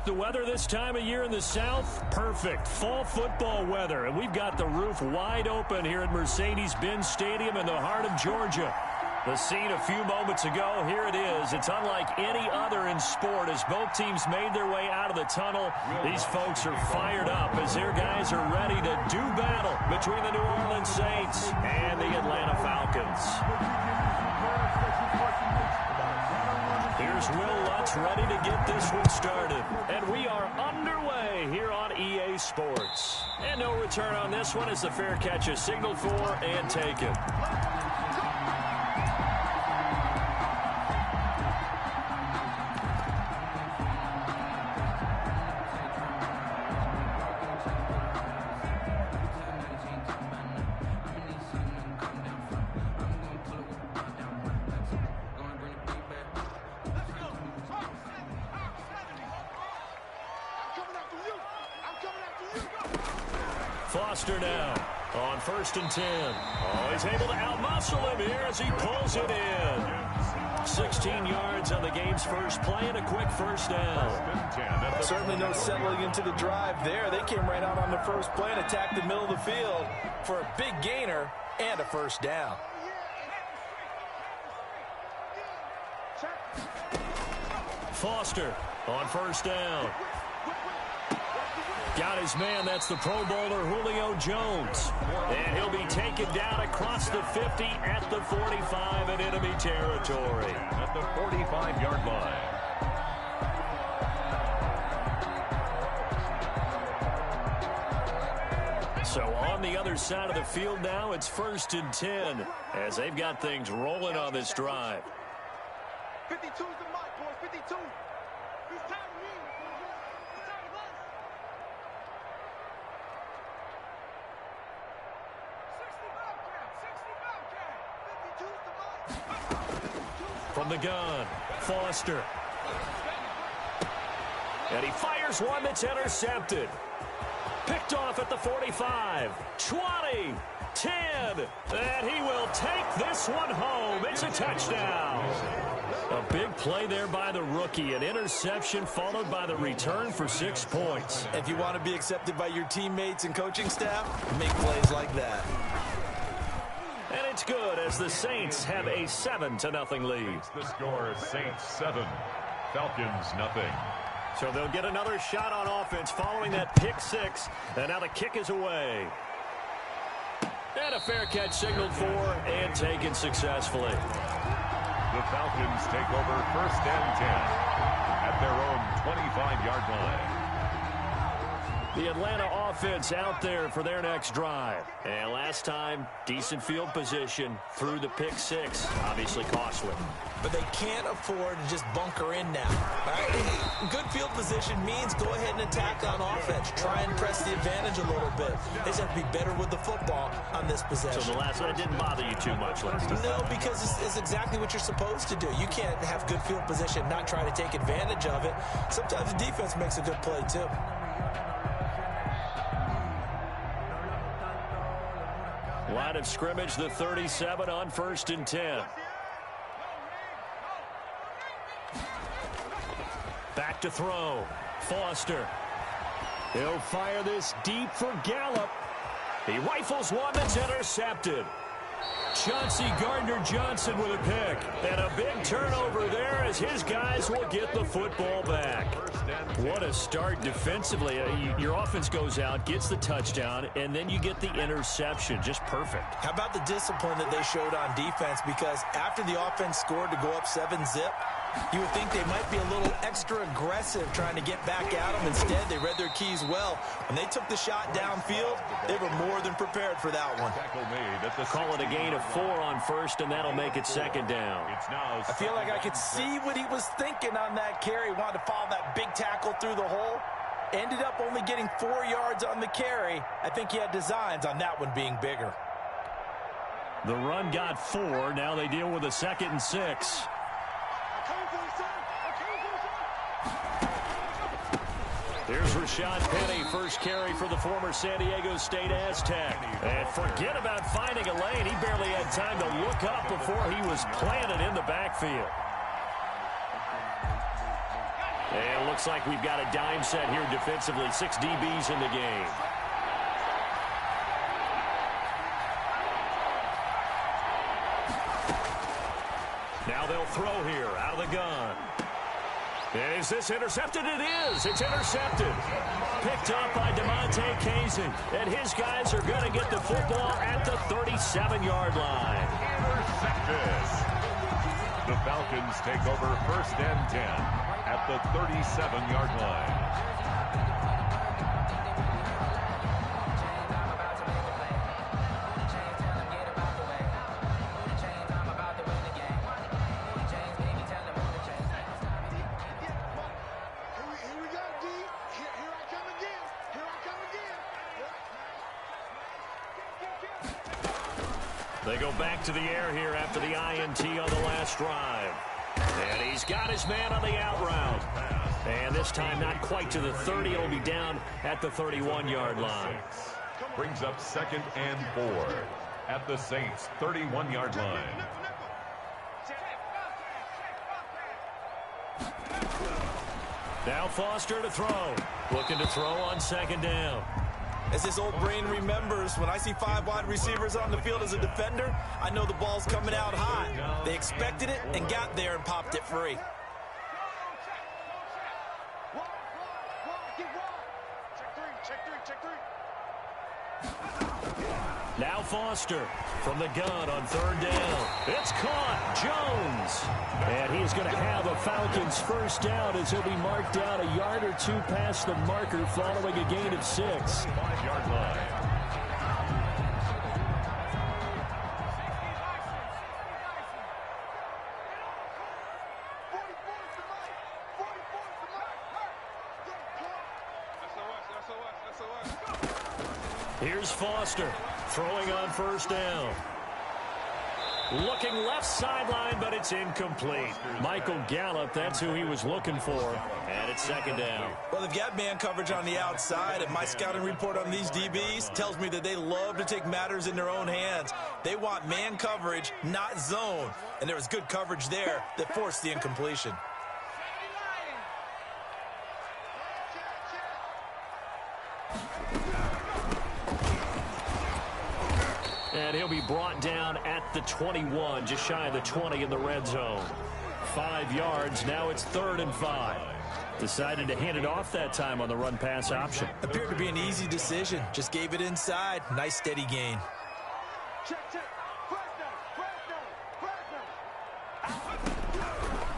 The weather this time of year in the South, perfect. Fall football weather. And we've got the roof wide open here at Mercedes-Benz Stadium in the heart of Georgia. The scene a few moments ago, here it is. It's unlike any other in sport as both teams made their way out of the tunnel. These folks are fired up as their guys are ready to do battle between the New Orleans Saints and the Atlanta Falcons. Here's Will Lutz ready to get this one started. And we are underway here on EA Sports. And no return on this one as the fair catch is signaled for and taken. Foster now on 1st and 10. Oh, he's able to outmuscle him here as he pulls it in. 16 yards on the game's first play and a quick first down. Certainly no settling into the drive there. They came right out on the first play and attacked the middle of the field for a big gainer and a first down. Foster on 1st down. Got his man, that's the Pro Bowler Julio Jones. And he'll be taken down across the 50 at the 45 in enemy territory. At the 45-yard line. So on the other side of the field now, it's 1st and 10 as they've got things rolling on this drive. 52's the mark, boys, 52. He's tired of me. From the gun, Foster. And he fires one that's intercepted. Picked off at the 45, 20, 10. And he will take this one home. It's a touchdown. A big play there by the rookie. An interception followed by the return for 6 points. If you want to be accepted by your teammates and coaching staff, make plays like that. And it's good as the Saints have a 7-0 lead. The score is Saints 7, Falcons nothing. So they'll get another shot on offense following that pick six. And now the kick is away. And a fair catch signaled for and taken successfully. The Falcons take over 1st and 10 at their own 25-yard line. The Atlanta offense out there for their next drive. And last time, decent field position through the pick six. Obviously costly. But they can't afford to just bunker in now. All right? Good field position means go ahead and attack on offense. Try and press the advantage a little bit. They just have to be better with the football on this possession. So the last one didn't bother you too much last time? No, because it's exactly what you're supposed to do. You can't have good field position, not try to take advantage of it. Sometimes the defense makes a good play, too. Line of scrimmage, the 37 on 1st and 10. Back to throw. Foster. He'll fire this deep for Gallup. He rifles one that's intercepted. Chauncey Gardner-Johnson with a pick. And a big turnover there as his guys will get the football back. What a start defensively. Your offense goes out, gets the touchdown, and then you get the interception. Just perfect. How about the discipline that they showed on defense? Because after the offense scored to go up 7-zip, you would think they might be a little extra aggressive trying to get back at them. Instead, they read their keys well. When they took the shot downfield, they were more than prepared for that one. Call it a gain of 4 on 1st, and that'll make it 2nd down. I feel like I could see what he was thinking on that carry. Wanted to follow that big tackle through the hole. Ended up only getting 4 yards on the carry. I think he had designs on that one being bigger. The run got 4. Now they deal with a 2nd and 6. Here's Rashad Penny, first carry for the former San Diego State Aztec. And forget about finding a lane. He barely had time to look up before he was planted in the backfield. And it looks like we've got a dime set here defensively. 6 DBs in the game. Now they'll throw here out of the gun. Is this intercepted? It is. It's intercepted. Picked up by DeMonte Casey. And his guys are going to get the football at the 37-yard line. Intercepted. The Falcons take over 1st and 10 at the 37-yard line. They go back to the air here after the INT on the last drive. And he's got his man on the out route. And this time not quite to the 30. It'll be down at the 31-yard line. Brings up 2nd and 4 at the Saints' 31-yard line. Now Foster to throw. Looking to throw on 2nd down. As his old brain remembers, when I see 5 wide receivers on the field as a defender, I know the ball's coming out hot. They expected it and got there and popped it free. Now Foster from the gun on 3rd down. It's caught. Jones. And he is going to have a Falcons 1st down as he'll be marked down a yard or 2 past the marker following a gain of 6. 5-yard line. Here's Foster throwing on 1st down. Looking left sideline, but it's incomplete. Michael Gallup, that's who he was looking for. And it's 2nd down. Well, they've got man coverage on the outside, and my scouting report on these DBs tells me that they love to take matters in their own hands. They want man coverage, not zone. And there was good coverage there that forced the incompletion. And he'll be brought down at the 21, just shy of the 20 in the red zone. 5 yards, now it's 3rd and 5. Decided to hand it off that time on the run-pass option. Appeared to be an easy decision. Just gave it inside. Nice steady gain.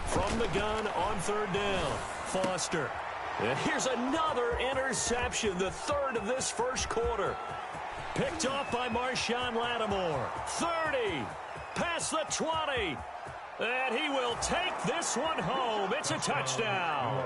From the gun on 3rd down, Foster. And here's another interception, the 3rd of this 1st quarter. Picked off by Marshawn Lattimore. 30, past the 20. And he will take this one home. It's a touchdown.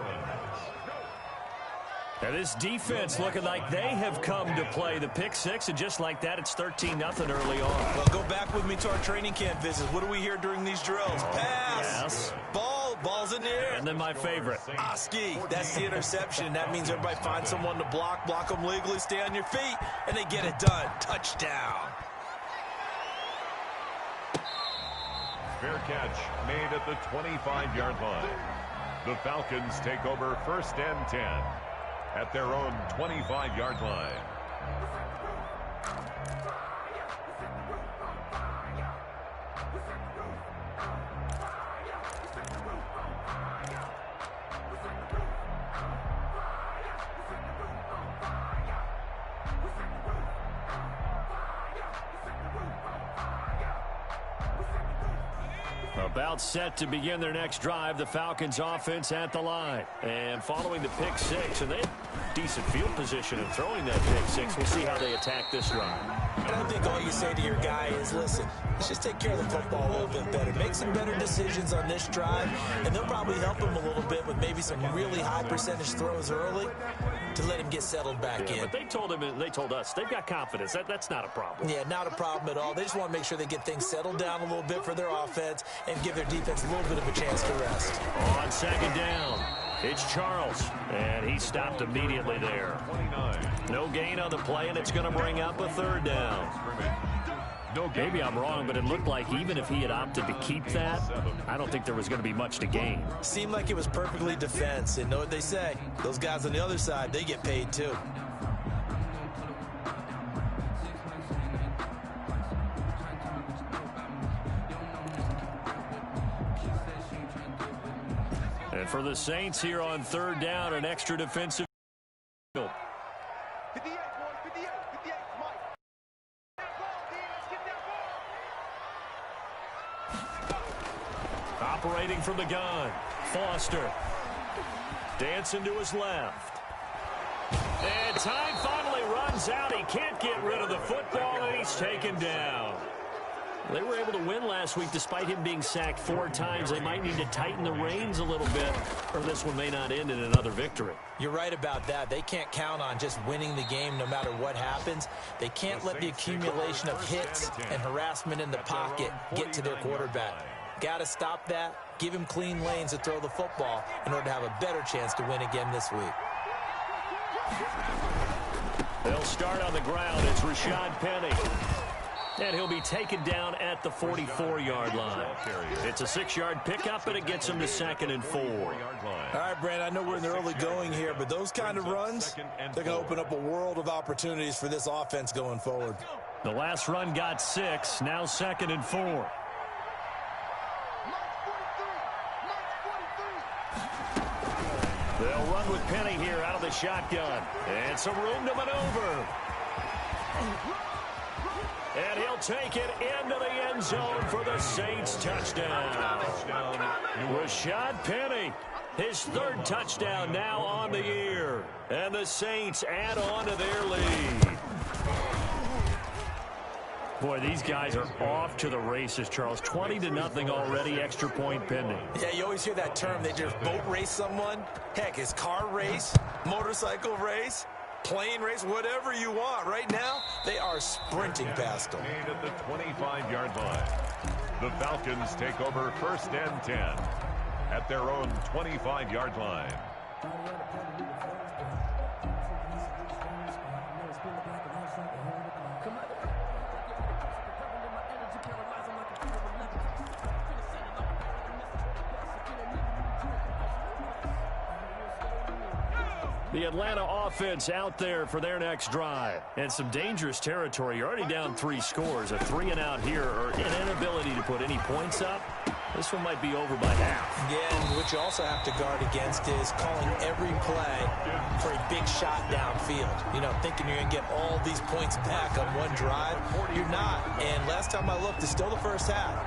And this defense looking like they have come to play the pick 6, and just like that, it's 13-0 early on. Well, go back with me to our training camp visits. What do we hear during these drills? Pass. Yes. Ball's in the air. And then my favorite. Oski, that's the interception. That means everybody finds someone to block them legally, stay on your feet, and they get it done. Touchdown. Fair catch made at the 25-yard line. The Falcons take over 1st and 10 at their own 25-yard line. About set to begin their next drive, the Falcons offense at the line. And following the pick 6, and they have decent field position in throwing that pick 6. We'll see how they attack this drive. And I think all you say to your guy is, listen, let's just take care of the football a little bit better. Make some better decisions on this drive, and they'll probably help him a little bit with maybe some really high percentage throws early to let him get settled back in. But they told us they've got confidence. That's not a problem. Yeah, not a problem at all. They just want to make sure they get things settled down a little bit for their offense and give their defense a little bit of a chance to rest. On 2nd down, it's Charles, and he stopped immediately there. 29. No gain on the play, and it's going to bring up a 3rd down. Maybe I'm wrong, but it looked like even if he had opted to keep that, I don't think there was going to be much to gain. Seemed like it was perfectly defense. And know what they say? Those guys on the other side, they get paid too. And for the Saints here on third down, an extra defensive. 58, boys, 58, 58, Mike. That ball, D, let's get that ball. Operating from the gun, Foster. Dancing to his left. And time finally runs out. He can't get rid of the football, and he's taken down. They were able to win last week despite him being sacked 4 times. They might need to tighten the reins a little bit, or this one may not end in another victory. You're right about that. They can't count on just winning the game no matter what happens. They can't let the accumulation of hits and harassment in the pocket get to their quarterback. Got to stop that, give him clean lanes to throw the football in order to have a better chance to win again this week. They'll start on the ground. It's Rashad Penny. And he'll be taken down at the 44-yard line. It's a 6-yard pickup, and it gets him to 2nd and 4. All right, Brandon, I know we're in the early going here, but those kind of runs, they're going to open up a world of opportunities for this offense going forward. The last run got 6, now 2nd and 4. They'll run with Penny here out of the shotgun. And some room to maneuver. And he'll take it into the end zone for the Saints touchdown. Rashad Penny, his 3rd touchdown now on the year. And the Saints add on to their lead. Boy, these guys are off to the races, Charles. 20-0 already, extra point pending. Yeah, you always hear that term. They just boat race someone. Heck, it's car race, motorcycle race, plane race, whatever you want. Right now, they are sprinting past them. Made at the 25-yard line. The Falcons take over 1st and 10 at their own 25-yard line. The Atlanta offense out there for their next drive. And some dangerous territory. You're already down 3 scores. A 3-and-out here, or an inability to put any points up. This one might be over by half. Yeah, and what you also have to guard against is calling every play for a big shot downfield. You know, thinking you're going to get all these points back on one drive. You're not. And last time I looked, it's still the first half.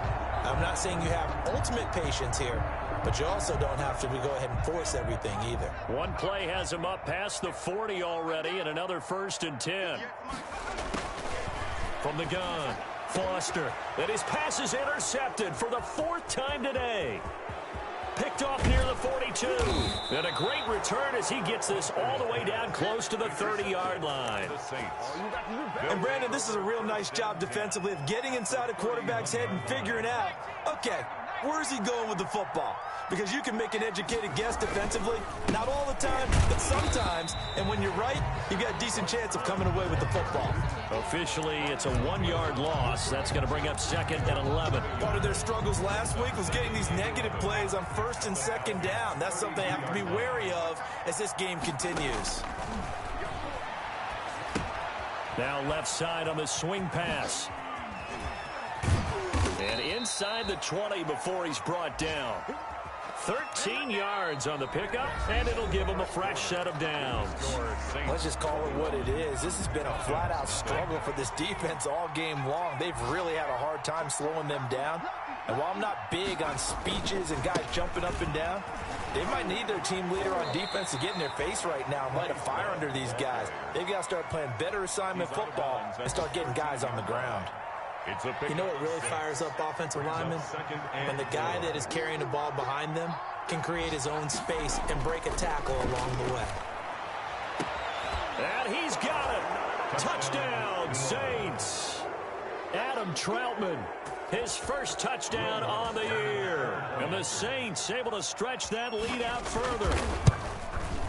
I'm not saying you have ultimate patience here, but you also don't have to go ahead and force everything either. One play has him up past the 40 already, and another 1st and 10. From the gun, Foster. And his pass is intercepted for the 4th time today. Picked off near the 42. And a great return as he gets this all the way down close to the 30-yard line. And, Brandon, this is a real nice job defensively of getting inside a quarterback's head and figuring out, okay, where's he going with the football? Because you can make an educated guess defensively, not all the time, but sometimes. And when you're right, you've got a decent chance of coming away with the football. Officially, it's a 1-yard loss. That's going to bring up 2nd and 11. Part of their struggles last week was getting these negative plays on 1st and 2nd down. That's something they have to be wary of as this game continues. Now left side on the swing pass. And inside the 20 before he's brought down. 13 yards on the pickup, and it'll give him a fresh set of downs. Let's just call it what it is. This has been a flat-out struggle for this defense all game long. They've really had a hard time slowing them down. And while I'm not big on speeches and guys jumping up and down, they might need their team leader on defense to get in their face right now and light a fire under these guys. They've got to start playing better assignment football and start getting guys on the ground. You know what really fires up offensive linemen? When the guy that is carrying the ball behind them can create his own space and break a tackle along the way. And he's got it. Touchdown, Saints. Adam Troutman, his 1st touchdown on the year. And the Saints able to stretch that lead out further.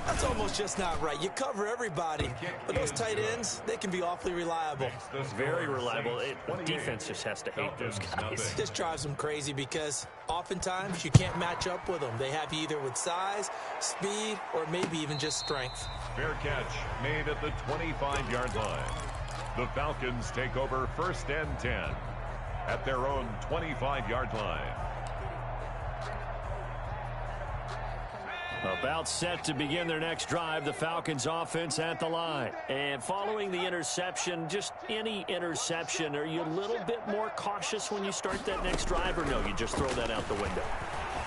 That's almost just not right. You cover everybody, but those tight ends, they can be awfully reliable. Very reliable. Defense just has to hate those guys. This drives them crazy because oftentimes you can't match up with them. They have you either with size, speed, or maybe even just strength. Fair catch made at the 25-yard line. The Falcons take over 1st and 10 at their own 25-yard line. About set to begin their next drive, the Falcons offense at the line. And following the interception, just any interception, are you a little bit more cautious when you start that next drive, or no, you just throw that out the window?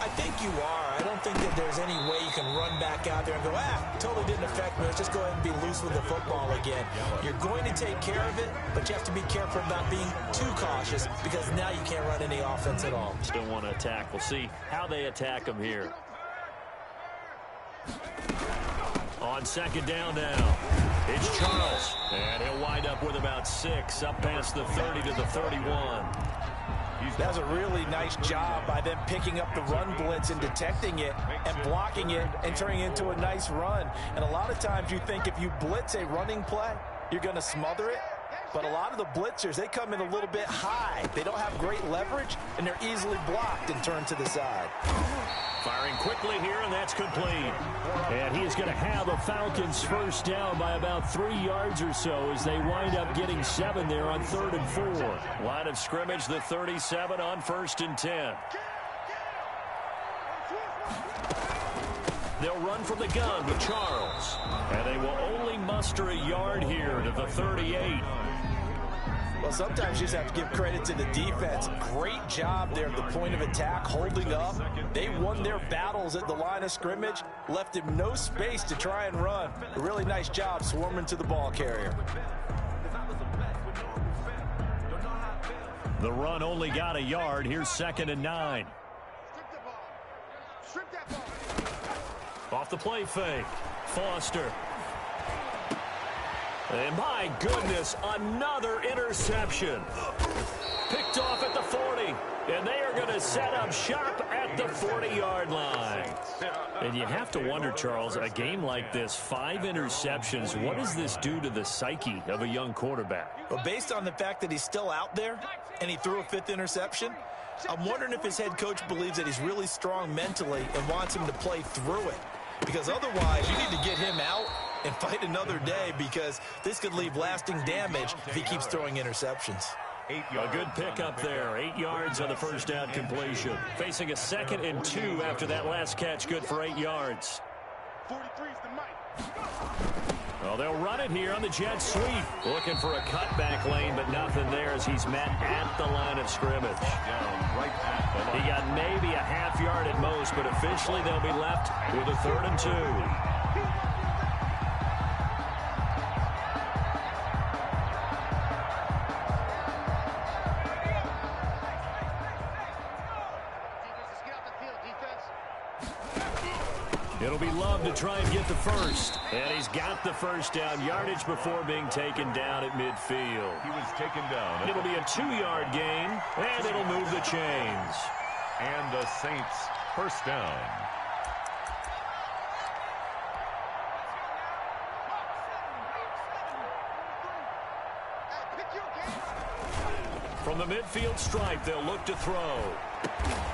I think you are. I don't think that there's any way you can run back out there and go, totally didn't affect me. Let's just go ahead and be loose with the football again. You're going to take care of it, but you have to be careful about being too cautious because now you can't run any offense at all. Still want to attack. We'll see how they attack them here. On 2nd down now, it's Charles, and he'll wind up with about 6 up past the 30 to the 31. That's a really nice job by them picking up the run blitz and detecting it and blocking it and turning it into a nice run. And a lot of times you think if you blitz a running play, you're going to smother it. But a lot of the blitzers, they come in a little bit high. They don't have great leverage, and they're easily blocked and turned to the side. Firing quickly here, and that's complete. And he is going to have a Falcons first down by about 3 yards or so as they wind up getting 7 there on 3rd and 4. Line of scrimmage, the 37 on 1st and 10. They'll run from the gun with Charles. And they will only muster a yard here to the 38. Well, sometimes you just have to give credit to the defense. Great job there at the point of attack, holding up. They won their battles at the line of scrimmage, left him no space to try and run. A really nice job swarming to the ball carrier. The run only got a yard. Here's 2nd and 9. Off the play fake. Foster. And my goodness, another interception. Picked off at the 40. And they are going to set up shop at the 40-yard line. And you have to wonder, Charles, a game like this, 5 interceptions, what does this do to the psyche of a young quarterback? Well, based on the fact that he's still out there and he threw a 5th interception, I'm wondering if his head coach believes that he's really strong mentally and wants him to play through it. Because otherwise, you need to get him out and fight another day because this could leave lasting damage if he keeps throwing interceptions. A good pickup there. 8 yards on the first down completion. Facing a 2nd and 2 after that last catch, good for 8 yards. 43 is the mic. Well, they'll run it here on the jet sweep. Looking for a cutback lane, but nothing there as he's met at the line of scrimmage. He got maybe a half yard at most, but officially they'll be left with a 3rd and 2. It'll be Love to try and get the first. And he's got the first down. Yardage before being taken down at midfield. He was taken down. It'll be a 2-yard gain, and it'll move the chains. And the Saints first down. From the midfield stripe, they'll look to throw.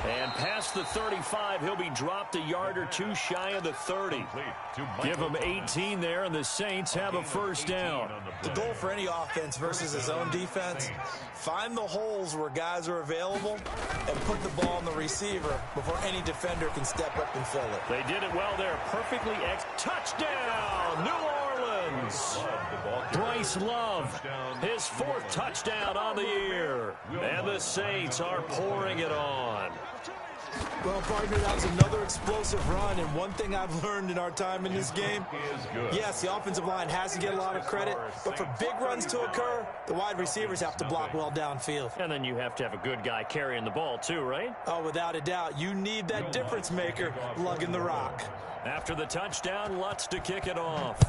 And past the 35, he'll be dropped a yard or two shy of the 30. Give him 18 there, and the Saints have a first down. The goal for any offense versus his own defense, find the holes where guys are available and put the ball on the receiver before any defender can step up and fill it. They did it well there. Perfectly touchdown, New Orleans. Bryce Love, his 4th touchdown on the year. And the Saints are pouring it on. Well, partner, that was another explosive run, and one thing I've learned in our time in this game, yes, the offensive line has to get a lot of credit, but for big runs to occur, the wide receivers have to block well downfield. And then you have to have a good guy carrying the ball too, right? Oh, without a doubt. You need that difference maker lugging the rock. After the touchdown, Lutz to kick it off.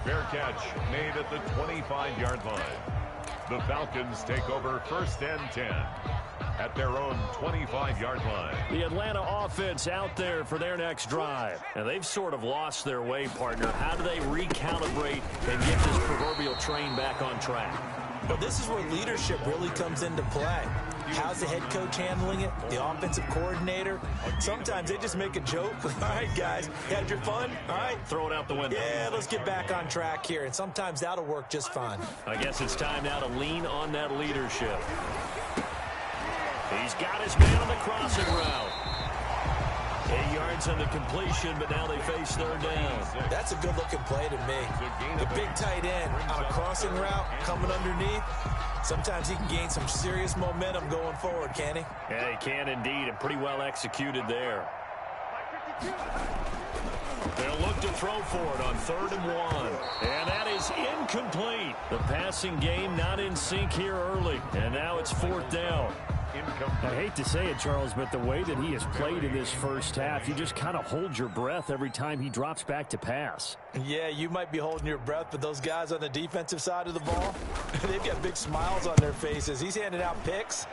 Fair catch made at the 25-yard line. The Falcons take over 1st and 10 at their own 25-yard line. The Atlanta offense out there for their next drive. And they've sort of lost their way, partner. How do they recalibrate and get this proverbial train back on track? Well, this is where leadership really comes into play. How's the head coach handling it? The offensive coordinator? Sometimes they just make a joke. All right, guys, you had your fun? All right. Throw it out the window. Yeah, let's get back on track here. And sometimes that'll work just fine. I guess it's time now to lean on that leadership. He's got his man on the crossing route. 8 yards on the completion, but now they face third down. That's a good-looking play to me. The big tight end on a crossing route coming underneath. Sometimes he can gain some serious momentum going forward, can't he? Yeah, he can indeed, and pretty well executed there. They'll look to throw for it on 3rd and 1. And that is incomplete. The passing game not in sync here early. And now it's 4th down. I hate to say it, Charles, but the way that he has played in this first half, you just kind of hold your breath every time he drops back to pass. Yeah, you might be holding your breath, but those guys on the defensive side of the ball, they've got big smiles on their faces. He's handing out picks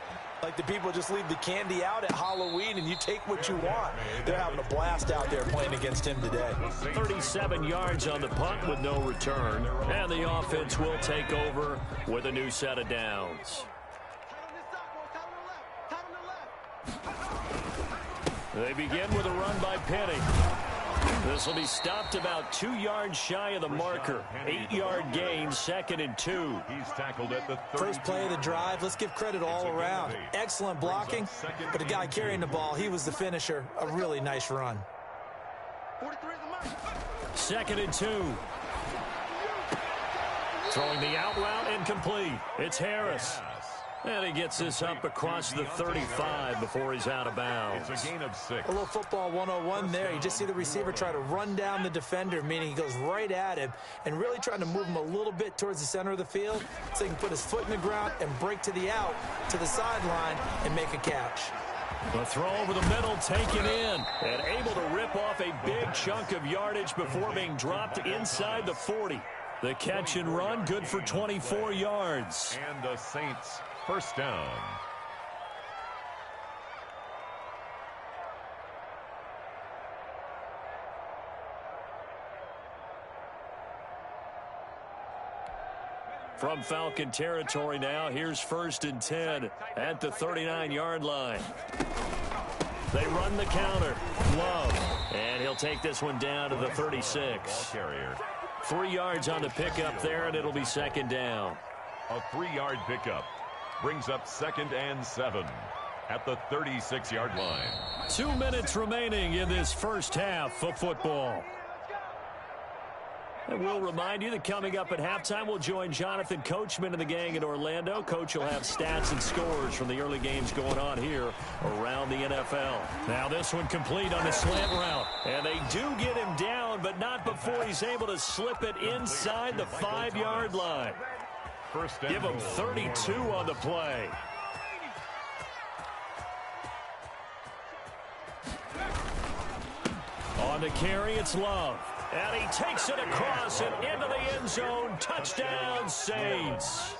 like the people just leave the candy out at Halloween and you take what you want. They're having a blast out there playing against him today. 37 yards on the punt with no return. And the offense will take over with a new set of downs. They begin with a run by Penny. This will be stopped about 2 yards shy of the marker. 8-yard gain, 2nd and 2. He's tackled at the 30. First play of the drive, let's give credit all around. Excellent blocking, but the guy carrying the ball, he was the finisher. A really nice run. 2nd and 2. Throwing the out route incomplete. It's Harris. And he gets this up across the 35 before he's out of bounds. It's a gain of 6. A little football 101 there. You just see the receiver try to run down the defender, meaning he goes right at him and really trying to move him a little bit towards the center of the field so he can put his foot in the ground and break to the out, to the sideline, and make a catch. The throw over the middle taken in and able to rip off a big chunk of yardage before being dropped inside the 40. The catch and run good for 24 yards. And the Saints first down. From Falcon territory now, here's 1st and 10 at the 39-yard line. They run the counter. Love. And he'll take this one down to the 36. Ball carrier. 3 yards on the pickup there, and it'll be 2nd down. A 3-yard pickup brings up 2nd and 7 at the 36-yard line. 2 minutes remaining in this first half of football. And we'll remind you that coming up at halftime, we'll join Jonathan Coachman and the gang in Orlando. Coach will have stats and scores from the early games going on here around the NFL. Now this one complete on a slant route. And they do get him down, but not before he's able to slip it inside the 5-yard line. Give him 32 on the play. On the carry, it's Love. And he takes it across and into the end zone. Touchdown, Saints.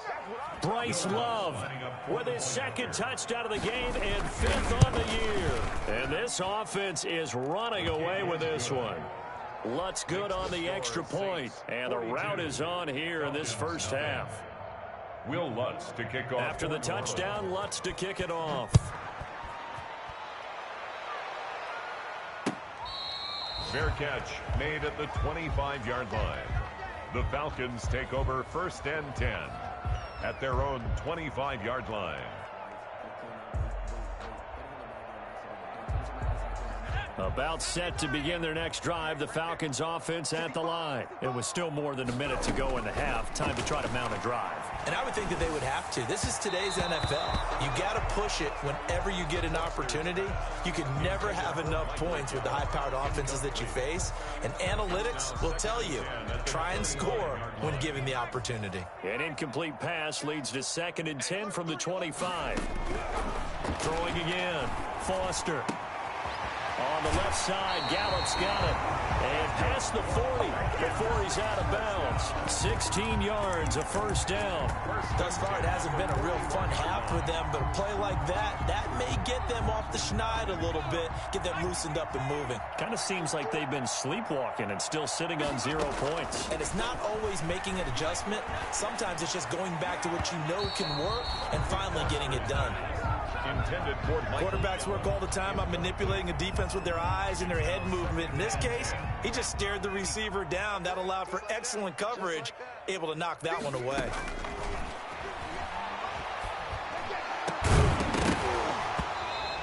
Bryce Love with his 2nd touchdown of the game and 5th on the year. And this offense is running away with this one. Lutz good on the extra point. And the route is on here in this first half. Will Lutz to kick off. After the touchdown, Lutz to kick it off. Fair catch made at the 25-yard line. The Falcons take over 1st and 10 at their own 25-yard line. About set to begin their next drive, the Falcons offense at the line. It was still more than a minute to go in the half. Time to try to mount a drive. And I would think that they would have to. This is today's NFL. You got to push it whenever you get an opportunity. You can never have enough points with the high-powered offenses that you face. And analytics will tell you, try and score when given the opportunity. An incomplete pass leads to 2nd and 10 from the 25. Throwing again. Foster. On the left side, Gallup's got it. And past the 40 before he's out of bounds. 16 yards, a first down. Thus far, it hasn't been a real fun half for them, but a play like that may get them off the schneid a little bit, get them loosened up and moving. Kind of seems like they've been sleepwalking and still sitting on 0 points. And it's not always making an adjustment. Sometimes it's just going back to what you know can work and finally getting it done. Intended for Quarterbacks work all the time on manipulating a defense with their eyes and their head movement. In this case, he just stared the receiver down. That allowed for excellent coverage, able to knock that one away.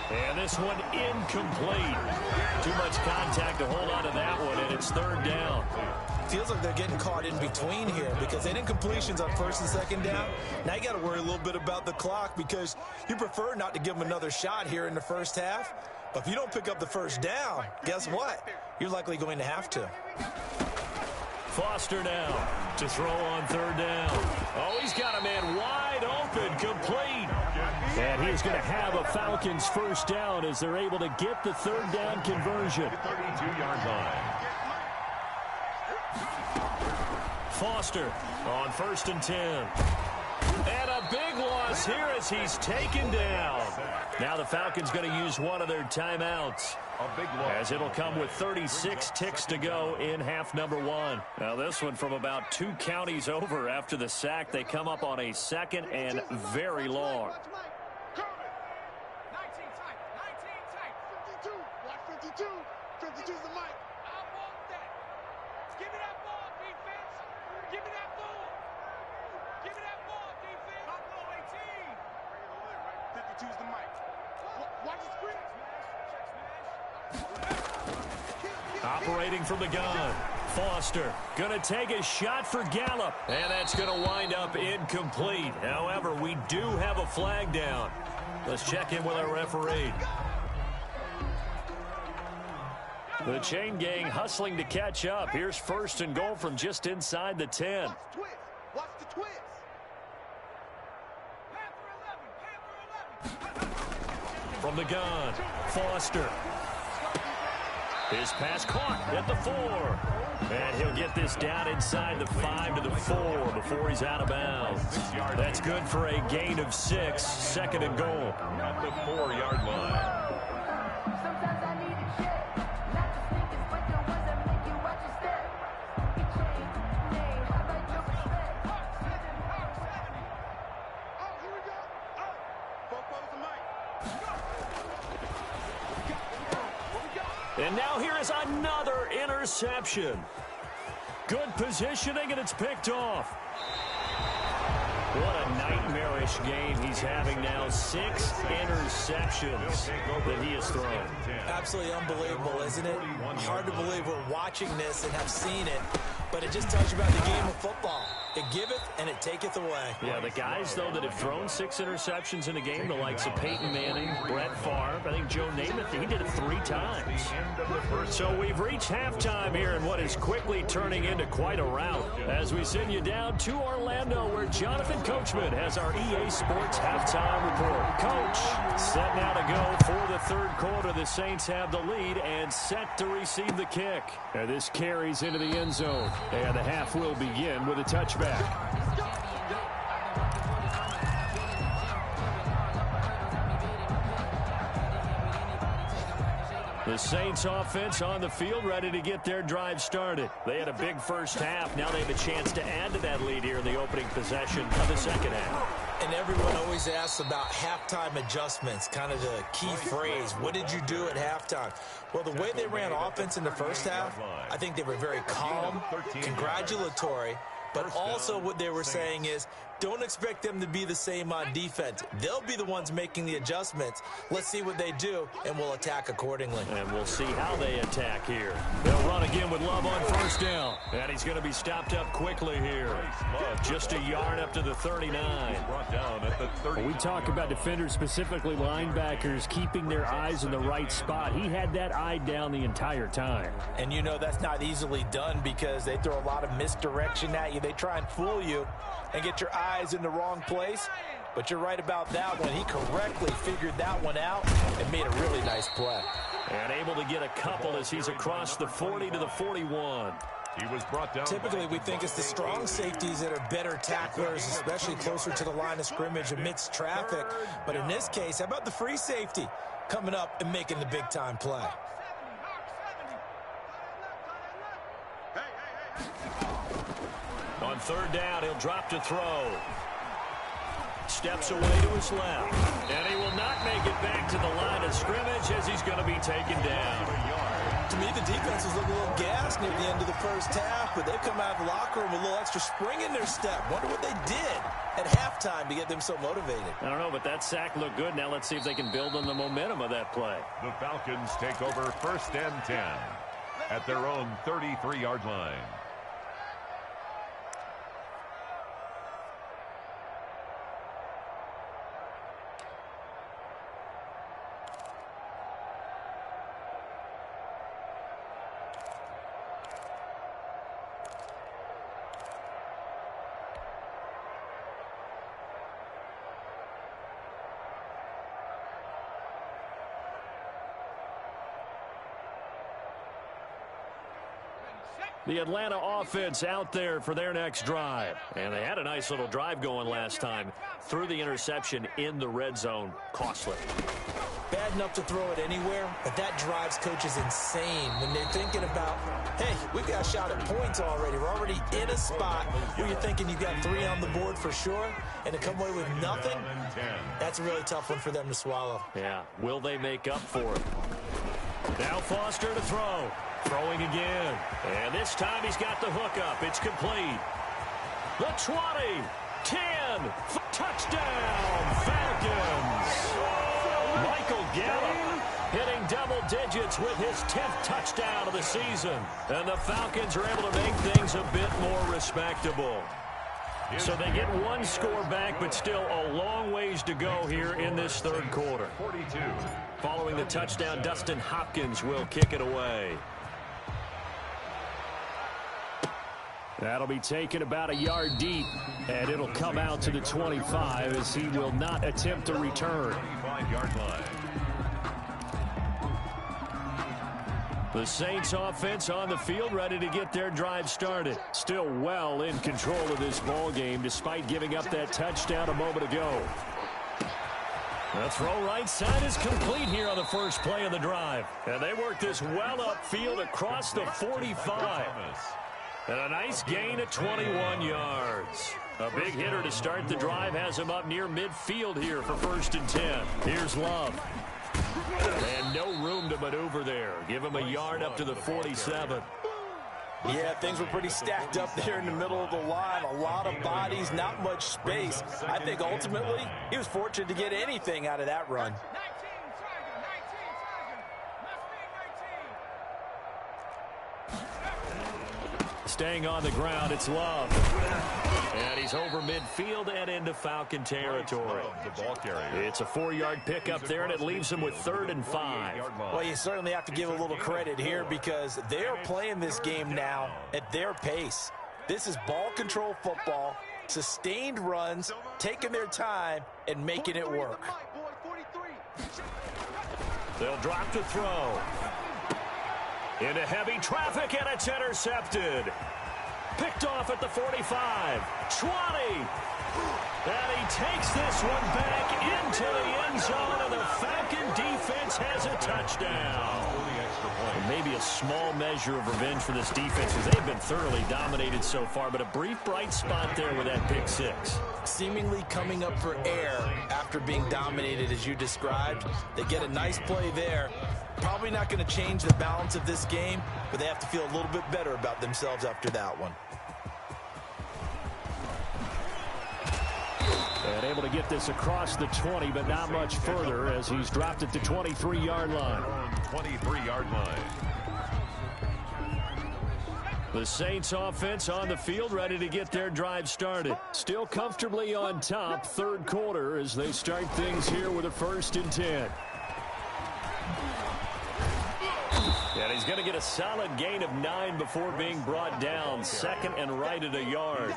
And this one incomplete. Too much contact to hold on to that one, and it's third down. Feels like they're getting caught in between here because they didn't completions on first and second down. Now you got to worry a little bit about the clock because you prefer not to give them another shot here in the first half. But if you don't pick up the first down, guess what? You're likely going to have to. Foster now to throw on third down. Oh, he's got a man wide open, complete. And he's going to have a Falcons first down as they're able to get the third down conversion. 32-yard line. Foster on first and 10. And a big loss here as he's taken down. Now the Falcons going to use one of their timeouts, as it'll come with 36 ticks to go in half number 1. Now this one from about 2 counties over after the sack. They come up on a second and very long. 52's the mic. I want that. Give me that ball, defense. Give me that ball. Give me that ball, defense. Buffalo 18. 52's the mic. Watch the screen. Operating from the gun. Foster going to take a shot for Gallup. And that's going to wind up incomplete. However, we do have a flag down. Let's check in with our referee. The chain gang hustling to catch up. Here's first and goal from just inside the 10. Watch the twist. From the gun, Foster. His pass caught at the 4. And he'll get this down inside the 5 to the 4 before he's out of bounds. That's good for a gain of 6, second and goal. At the 4-yard line. And now here is another interception. Good positioning, and it's picked off. What a nightmarish game he's having now. 6 interceptions that he has thrown. Absolutely unbelievable, isn't it? Hard to believe we're watching this and have seen it, but it just tells you about the game of football. It giveth and it taketh away. Yeah, the guys, though, that have thrown 6 interceptions in a game, the likes of Peyton Manning, Brett Favre, I think Joe Namath, he did it 3 times. So we've reached halftime here in what is quickly turning into quite a rout as we send you down to Orlando, where Jonathan Coachman has our EA Sports halftime report. Coach, set now to go for the third quarter. The Saints have the lead and set to receive the kick. And this carries into the end zone, and the half will begin with a touchback. The Saints offense on the field, ready to get their drive started. They had a big first half. Now they have a chance to add to that lead here in the opening possession of the second half. And everyone always asks about halftime adjustments, kind of the key phrase. What did you do at halftime? Well, the way they ran offense in the first half, I think they were very calm, congratulatory, but also what they were saying is, don't expect them to be the same on defense. They'll be the ones making the adjustments. Let's see what they do, and we'll attack accordingly. And we'll see how they attack here. They'll run again with Love on first down. And he's going to be stopped up quickly here. Just a yard up to the 39. When we talk about defenders, specifically linebackers, keeping their eyes in the right spot, he had that eye down the entire time. And you know that's not easily done because they throw a lot of misdirection at you. They try and fool you and get your eyes in the wrong place. But you're right about that one. He correctly figured that one out and made a really nice play. And able to get a couple as he's across the 40 to the 41. He was brought down. Typically, we think it's the strong safeties that are better tacklers, especially closer to the line of scrimmage amidst traffic. But in this case, how about the free safety coming up and making the big-time play? On third down, he'll drop to throw. Steps away to his left. And he will not make it back to the line of scrimmage as he's going to be taken down. To me, the defense was looking a little gassed near the end of the first half, but they've come out of the locker room with a little extra spring in their step. Wonder what they did at halftime to get them so motivated. I don't know, but that sack looked good. Now let's see if they can build on the momentum of that play. The Falcons take over 1st and 10 at their own 33-yard line. The Atlanta offense out there for their next drive. And they had a nice little drive going last time. Threw the interception in the red zone. Costly. Bad enough to throw it anywhere, but that drives coaches insane when they're thinking about, hey, we've got a shot at points already. We're already in a spot where you're thinking you've got 3 on the board for sure, and to come away with nothing, that's a really tough one for them to swallow. Yeah, will they make up for it? Now Foster to throw. Throwing again. And this time he's got the hook up. It's complete. The 20, 10, touchdown, Falcons. Michael Gallup hitting double digits with his 10th touchdown of the season. And the Falcons are able to make things a bit more respectable. So they get one score back, but still a long ways to go here in this third quarter. Following the touchdown, Dustin Hopkins will kick it away. That'll be taken about a yard deep, and it'll come out to the 25 as he will not attempt to return. 25-yard line. The Saints offense on the field, ready to get their drive started. Still well in control of this ball game despite giving up that touchdown a moment ago. The throw right side is complete here on the first play of the drive. And they work this well upfield across the 45. And a nice gain of 21 yards. A big hitter to start the drive has him up near midfield here for 1st and 10. Here's Love. And no room to maneuver there. Give him a yard up to the 47. Yeah, things were pretty stacked up there in the middle of the line. A lot of bodies, not much space. I think ultimately he was fortunate to get anything out of that run. Staying on the ground, it's Love. And he's over midfield and into Falcon territory. It's a 4-yard pickup there, and it leaves him with 3rd and 5. Well, you certainly have to give a little credit here because they are playing this game now at their pace. This is ball control football, sustained runs, taking their time, and making it work. They'll drop to throw. Into heavy traffic, and it's intercepted. Picked off at the 45. 20. And he takes this one back into the end zone, and the Falcon defense has a touchdown. And maybe a small measure of revenge for this defense because they've been thoroughly dominated so far, but a brief bright spot there with that pick 6. Seemingly coming up for air after being dominated as you described. They get a nice play there. Probably not going to change the balance of this game, but they have to feel a little bit better about themselves after that one. And able to get this across the 20, but not much further as he's dropped at the 23-yard line. 23-yard line. The Saints offense on the field, ready to get their drive started. Still comfortably on top, third quarter as they start things here with a 1st and 10. And he's going to get a solid gain of 9 before being brought down. 2nd and right at a yard.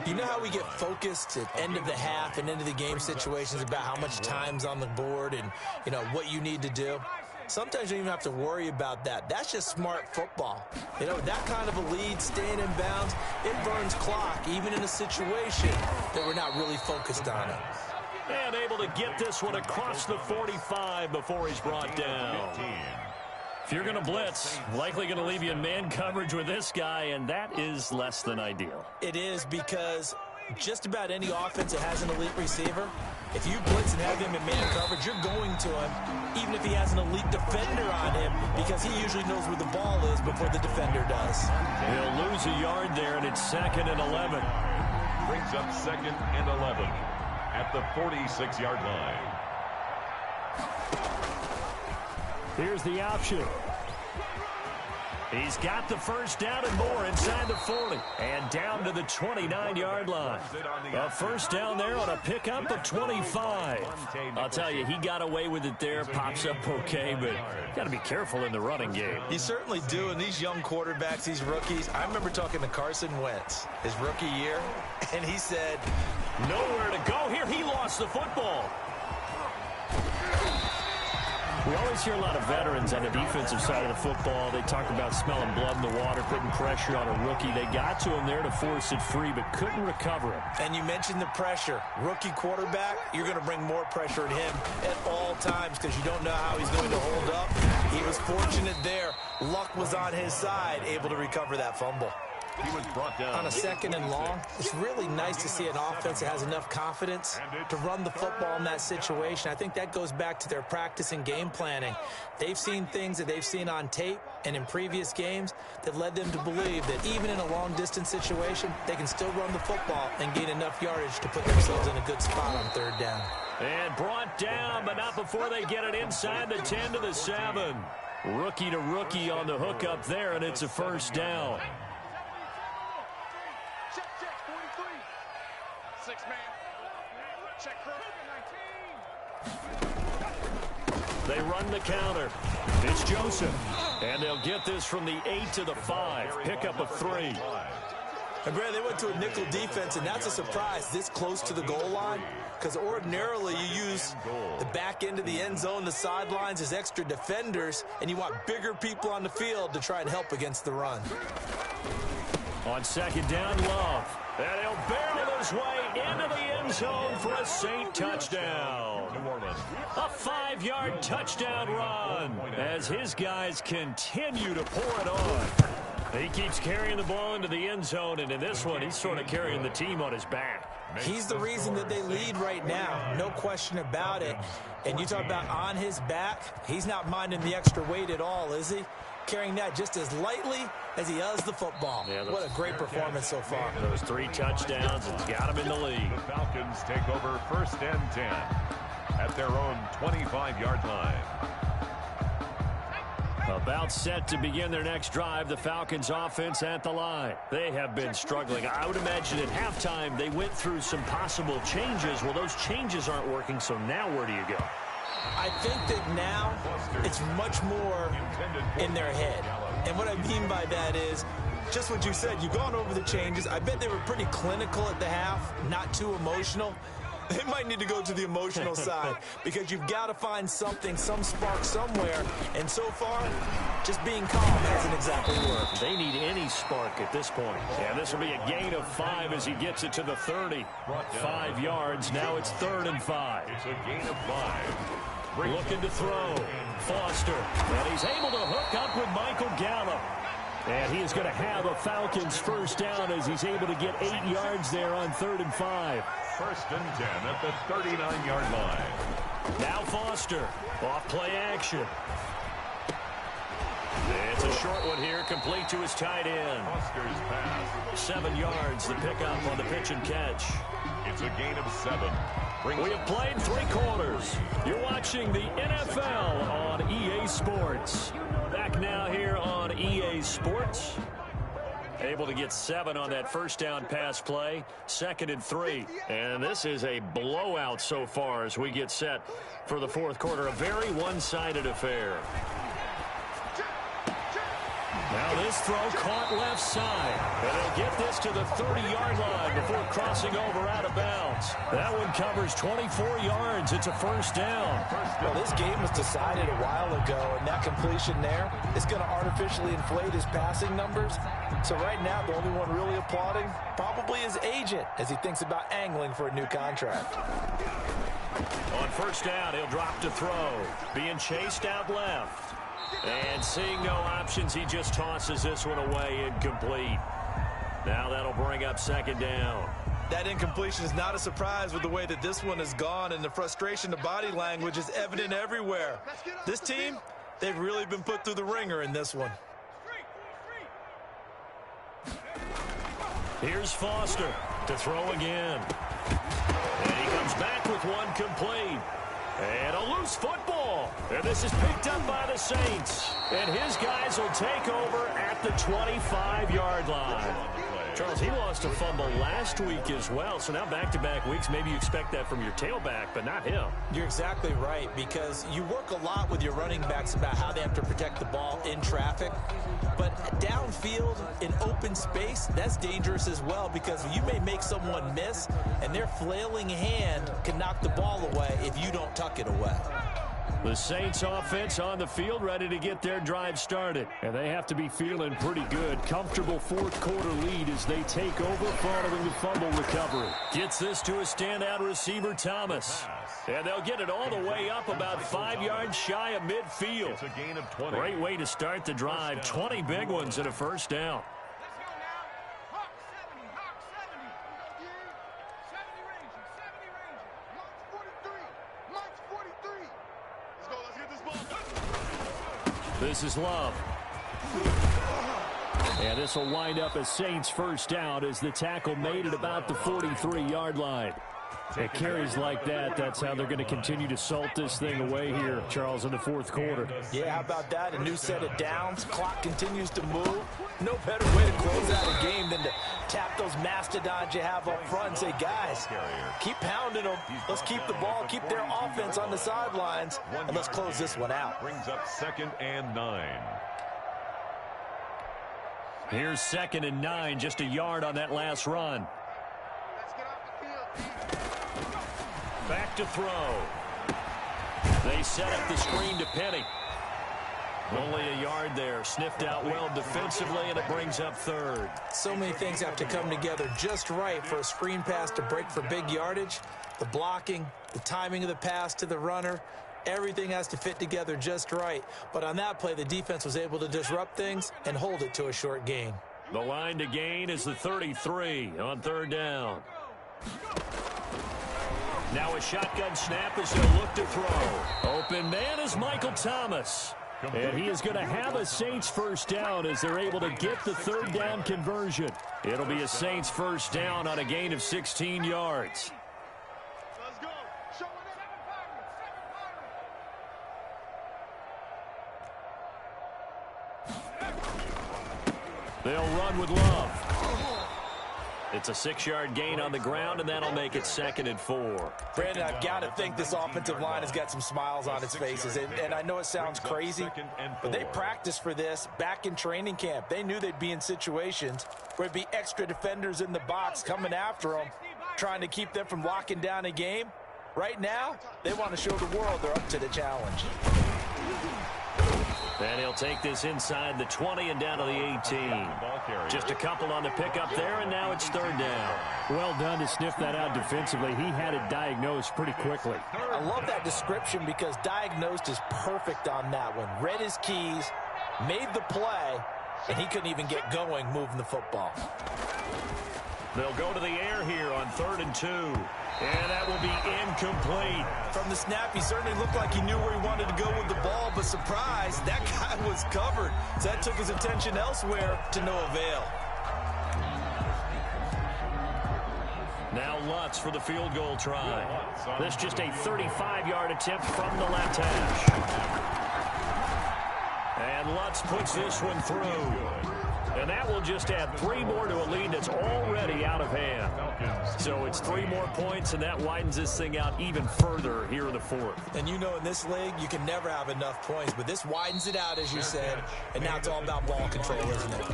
You know how we get focused at end of the half and into the game situations about how much time's on the board and, you know, what you need to do? sometimes you don't even have to worry about that. That's just smart football. You know, that kind of a lead, staying in bounds, it burns clock, even in a situation that we're not really focused on it. And able to get this one across the 45 before he's brought down. If you're going to blitz, likely going to leave you in man coverage with this guy, and that is less than ideal. It is, because just about any offense that has an elite receiver, if you blitz and have him in man coverage, you're going to him, even if he has an elite defender on him, because he usually knows where the ball is before the defender does. He'll lose a yard there, and it's 2nd and 11. Brings up 2nd and 11 at the 46-yard line. Here's the option. He's got the first down and more inside the 40. And down to the 29-yard line. A first down there on a pickup of 25. I'll tell you, he got away with it there. Pops up okay, but got to be careful in the running game. You certainly do. And these young quarterbacks, these rookies, I remember talking to Carson Wentz his rookie year, and he said, nowhere to go here. He lost the football. We always hear a lot of veterans on the defensive side of the football. They talk about smelling blood in the water, putting pressure on a rookie. They got to him there to force it free, but couldn't recover it. And you mentioned the pressure. Rookie quarterback, you're going to bring more pressure at him at all times because you don't know how he's going to hold up. He was fortunate there. Luck was on his side, able to recover that fumble. He was brought down on a 2nd and long. It's really nice to see an offense that has enough confidence to run the football in that situation. I think that goes back to their practice and game planning. They've seen things that they've seen on tape and in previous games that led them to believe that even in a long-distance situation, they can still run the football and gain enough yardage to put themselves in a good spot on 3rd down. And brought down, but not before they get it inside the 10 to the 7. Rookie to rookie on the hook up there, and it's a first down. They run the counter. It's Joseph. And they'll get this from the 8 to the 5. Pickup of 3. And Brad, they went to a nickel defense, and that's a surprise this close to the goal line, because ordinarily you use the back end of the end zone, the sidelines as extra defenders, and you want bigger people on the field to try and help against the run. On 2nd down, Love. And he'll barrel his way into the end zone for a Saint touchdown. A 5-yard touchdown run as his guys continue to pour it on. He keeps carrying the ball into the end zone, and in this one, he's sort of carrying the team on his back. He's the reason that they lead right now, no question about it. And you talk about on his back, he's not minding the extra weight at all, is he? Carrying that just as lightly as he does the football. Yeah, what a great performance so far. Those 3 touchdowns and got him in the lead. The Falcons take over 1st and 10 at their own 25-yard line. About set to begin their next drive, the Falcons offense at the line. They have been struggling. I would imagine at halftime they went through some possible changes. Well, those changes aren't working, so now where do you go? I think that now it's much more in their head. And what I mean by that is just what you said. You've gone over the changes. I bet they were pretty clinical at the half, not too emotional. They might need to go to the emotional side because you've got to find something, some spark somewhere. And so far, just being calm hasn't exactly worked. They need any spark at this point. Yeah, this will be a gain of 5 as he gets it to the 30. 5 yards. Now it's 3rd and 5. It's a gain of 5. Looking to throw. Foster. And he's able to hook up with Michael Gallup. And he is going to have a Falcons first down as he's able to get 8 yards there on 3rd and 5. 1st and 10 at the 39-yard line. Now Foster. Off play action. It's a short one here, complete to his tight end. Foster's pass. 7 yards, the pickup on the pitch and catch. It's a gain of 7. We have played 3 quarters. You're watching the NFL on EA Sports. Back now here on EA Sports. Able to get 7 on that first down pass play. 2nd and 3. And this is a blowout so far as we get set for the 4th quarter. A very one-sided affair. Now this throw caught left side. And they'll get this to the 30-yard line before crossing over out of bounds. That one covers 24 yards. It's a first down. Well, this game was decided a while ago, and that completion there is going to artificially inflate his passing numbers. So right now, the only one really applauding probably his agent as he thinks about angling for a new contract. On first down, he'll drop to throw. Being chased out left. And seeing no options, he just tosses this one away incomplete. Now that'll bring up second down. That incompletion is not a surprise with the way that this one has gone, and the frustration, the body language is evident everywhere. This team, they've really been put through the ringer in this one. Here's Foster to throw again. And he comes back with one complete. And a loose football. And this is picked up by the Saints. And his guys will take over at the 25-yard line. Charles, he lost a fumble last week as well. So now back-to-back weeks, maybe you expect that from your tailback, but not him. You're exactly right, because you work a lot with your running backs about how they have to protect the ball in traffic. But downfield, in open space, that's dangerous as well, because you may make someone miss, and their flailing hand can knock the ball away if you don't tuck it away. The Saints offense on the field, ready to get their drive started. And they have to be feeling pretty good. Comfortable fourth quarter lead as they take over following the fumble recovery. Gets this to a standout receiver, Thomas. And they'll get it all the way up about 5 yards shy of midfield. It's a gain of 20. Great way to start the drive. 20 big ones and a first down. This is Love. And this will wind up a Saints first down as the tackle made at about the 43-yard line. It carries like that. That's how they're going to continue to salt this thing away here, Charles, in the fourth quarter. Yeah, how about that? A new set of downs. Clock continues to move. No better way to close out a game than to tap those mastodons you have up front and say, guys, keep pounding them. Let's keep the ball, keep their offense on the sidelines, and let's close this one out. Brings up 2nd and 9. Here's 2nd and 9, just a yard on that last run. Back to throw. They set up the screen to Penny. Only a yard there. Sniffed out well defensively, and it brings up 3rd. So many things have to come together just right for a screen pass to break for big yardage. The blocking, the timing of the pass to the runner, everything has to fit together just right. But on that play, the defense was able to disrupt things and hold it to a short gain. The line to gain is the 33 on 3rd down. Now a shotgun snap as they'll look to throw. Open man is Michael Thomas. And he is going to have a Saints first down as they're able to get the 3rd down conversion. It'll be a Saints first down on a gain of 16 yards. Let's go. Show it. They'll run with Love. It's a 6-yard gain on the ground, and that'll make it 2nd and 4. Brandon, I've got to think this offensive line has got some smiles on its faces. And I know it sounds crazy, but they practiced for this back in training camp. They knew they'd be in situations where there'd be extra defenders in the box coming after them, trying to keep them from locking down a game. Right now, they want to show the world they're up to the challenge. And he'll take this inside the 20 and down to the 18. Just a couple on the pickup there, and now it's 3rd down. Well done to sniff that out defensively. He had it diagnosed pretty quickly. I love that description because diagnosed is perfect on that one. Read his keys, made the play, and he couldn't even get going moving the football. They'll go to the air here on 3rd and 2. And that will be incomplete. From the snap, he certainly looked like he knew where he wanted to go with the ball, but surprise, that guy was covered. So that took his attention elsewhere to no avail. Now Lutz for the field goal try. This just a 35-yard attempt from the left hash. And Lutz puts this one through. And that will just add 3 more to a lead that's already out of hand. So it's 3 more points, and that widens this thing out even further here in the fourth. And you know in this league, you can never have enough points, but this widens it out, as you said, and now it's all about ball control, isn't it?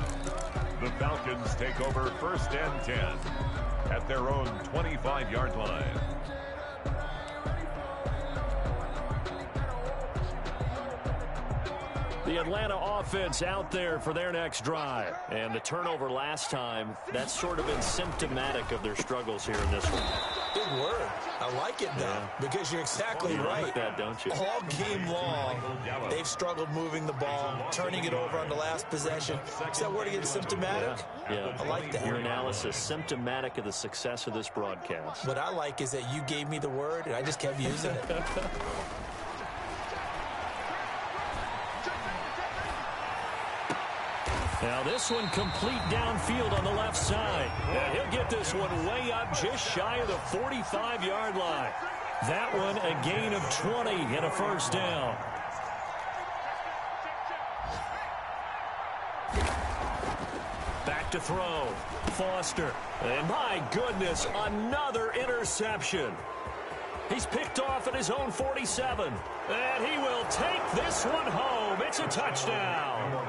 The Falcons take over 1st and 10 at their own 25-yard line. The Atlanta offense out there for their next drive. And the turnover last time, that's sort of been symptomatic of their struggles here in this one. Big word. I like it, though, because you're exactly right. Like that, don't you? All game long, they've struggled moving the ball, turning it over on the last possession. Is that word again, symptomatic? Yeah. I like that. Your analysis, symptomatic of the success of this broadcast. What I like is that you gave me the word, and I just kept using it. Now this one complete downfield on the left side. And he'll get this one way up just shy of the 45-yard line. That one a gain of 20 and a first down. Back to throw. Foster. And my goodness, another interception. He's picked off at his own 47. And he will take this one home. It's a touchdown.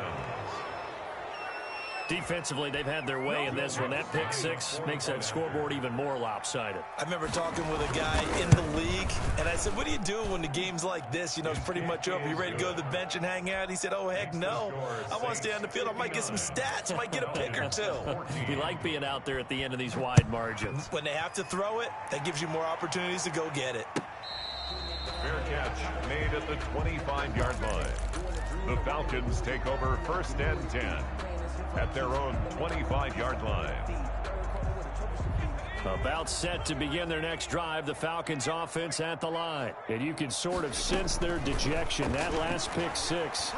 Defensively, they've had their way in this one. That pick six makes that scoreboard even more lopsided. I remember talking with a guy in the league, and I said, what do you do when the game's like this? You know, it's pretty much over. You ready to go to the bench and hang out? He said, oh, heck no. I want to stay on the field. I might get some stats. I might get a pick or two. You like being out there at the end of these wide margins. When they have to throw it, that gives you more opportunities to go get it. Fair catch made at the 25-yard line. The Falcons take over 1st and 10 at their own 25-yard line. About set to begin their next drive, the Falcons offense at the line. And you can sort of sense their dejection. That last pick six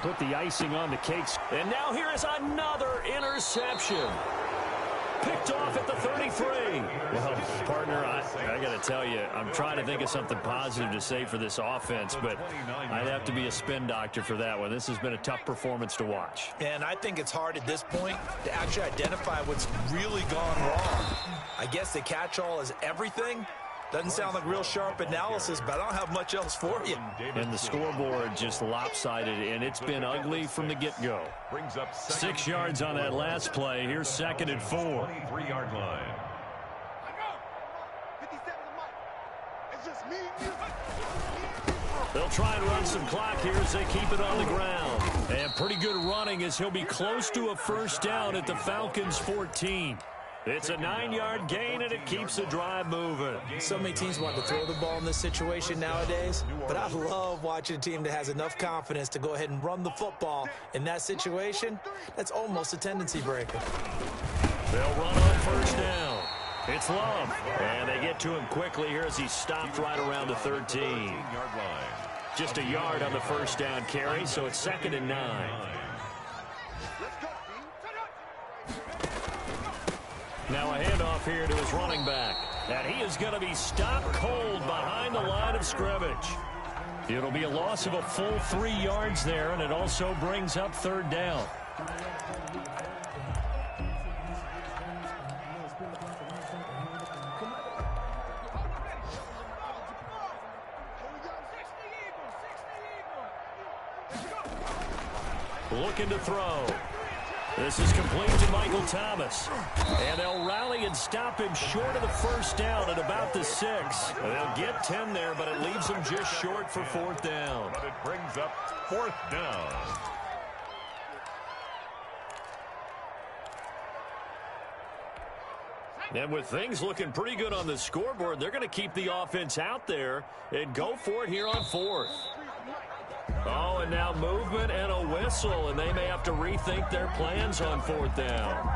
put the icing on the cakes. And now here is another interception. Picked off at the 33. Well, partner, I got to tell you, I'm trying to think of something positive to say for this offense, but I'd have to be a spin doctor for that one. This has been a tough performance to watch. And I think it's hard at this point to actually identify what's really gone wrong. I guess the catch-all is everything. Doesn't sound like real sharp analysis, but I don't have much else for you. And the scoreboard just lopsided, and it's been ugly from the get-go. 6 yards on that last play. Here's 2nd and 4. 23-yard line. They'll try and run some clock here as they keep it on the ground. And pretty good running as he'll be close to a first down at the Falcons' 14. It's a 9-yard gain, and it keeps the drive moving. So many teams want to throw the ball in this situation nowadays, but I love watching a team that has enough confidence to go ahead and run the football in that situation. That's almost a tendency breaker. They'll run on first down. It's Love, and they get to him quickly here as he's stopped right around the 13. Just a yard on the first down carry, so it's 2nd and 9. Now a handoff here to his running back. And he is going to be stopped cold behind the line of scrimmage. It'll be a loss of a full 3 yards there, and it also brings up 3rd down. Looking to throw. This is complete to Michael Thomas. And they'll rally and stop him short of the first down at about the 6. They'll get 10 there, but it leaves them just short for 4th down. But it brings up 4th down. And with things looking pretty good on the scoreboard, they're going to keep the offense out there and go for it here on 4th. Oh, and now movement and a whistle, and they may have to rethink their plans on 4th down.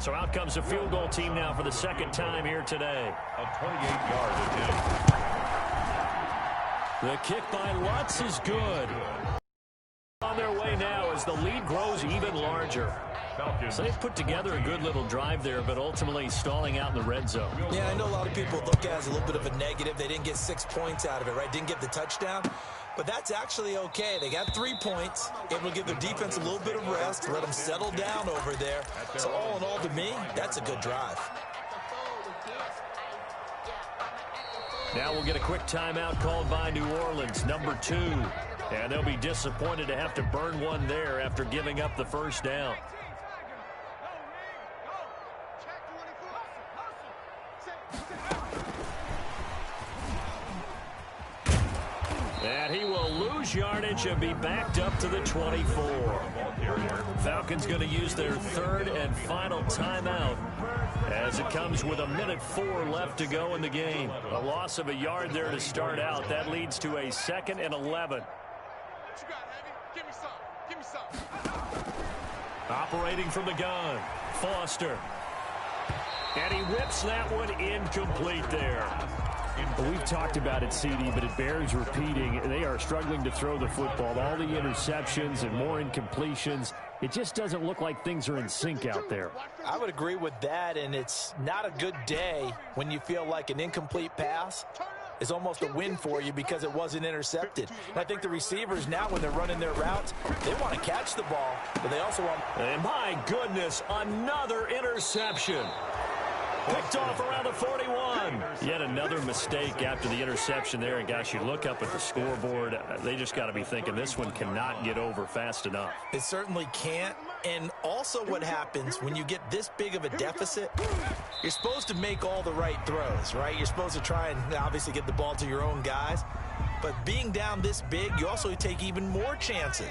So out comes the field goal team now for the 2nd time here today. A 28-yard attempt. The kick by Lutz is good. On their way now as the lead grows even larger. Falcons. So they've put together a good little drive there, but ultimately stalling out in the red zone. Yeah, I know a lot of people look at it as a little bit of a negative. They didn't get 6 points out of it, right? Didn't get the touchdown. But that's actually okay. They got 3 points. Able to give their defense a little bit of rest, let them settle down over there. So all in all, to me, that's a good drive. Now we'll get a quick timeout called by New Orleans, number 2. And they'll be disappointed to have to burn one there after giving up the first down. And he will lose yardage and be backed up to the 24. Falcons going to use their 3rd and final timeout as it comes with 1:04 left to go in the game. A loss of a yard there to start out. That leads to a 2nd and 11. Give me some. Give me some. Operating from the gun, Foster. And he whips that one incomplete there. We've talked about it, CD, but it bears repeating. They are struggling to throw the football. All the interceptions and more incompletions. It just doesn't look like things are in sync out there. I would agree with that, and it's not a good day when you feel like an incomplete pass is almost a win for you because it wasn't intercepted. And I think the receivers now, when they're running their routes, they want to catch the ball, but they also want... And my goodness, another interception. Picked off around the 41. Yet another mistake after the interception there. And, gosh, you look up at the scoreboard. They just got to be thinking this one cannot get over fast enough. It certainly can't. And also what happens when you get this big of a deficit, you're supposed to make all the right throws, right? You're supposed to try and obviously get the ball to your own guys. But being down this big, you also take even more chances.